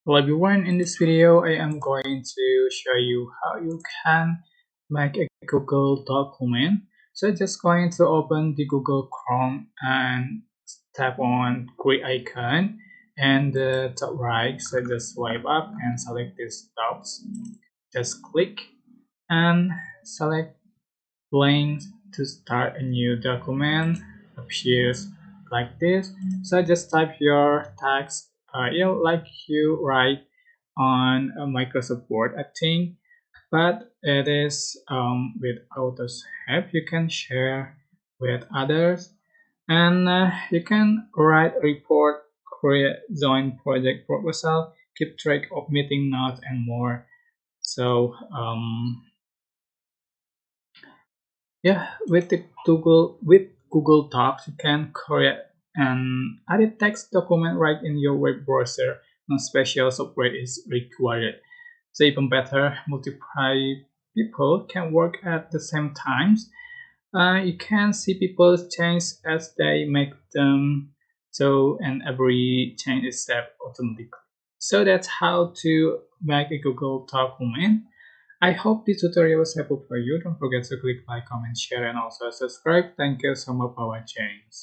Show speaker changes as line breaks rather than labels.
Hello everyone, in this video I am going to show you how you can make a Google document. So just going to open the Google Chrome and tap on grid icon and the top right. So just swipe up and select these dots. Just click and select blank to start a new document. Appears like this. So just type your text, like you write on a Microsoft Word, I think, but it is with Autos help. You can share with others, and you can write a report, create join project proposal, keep track of meeting notes, and more. So yeah, with the Google Docs, you can create an edit text document right in your web browser. No special software is required. So even better, multiple people can work at the same times. You can see people's change as they make them. So and every change is saved automatically. So that's how to make a Google document. I hope this tutorial was helpful for you. Don't forget to click like, comment, share, and also subscribe. Thank you so much for watching.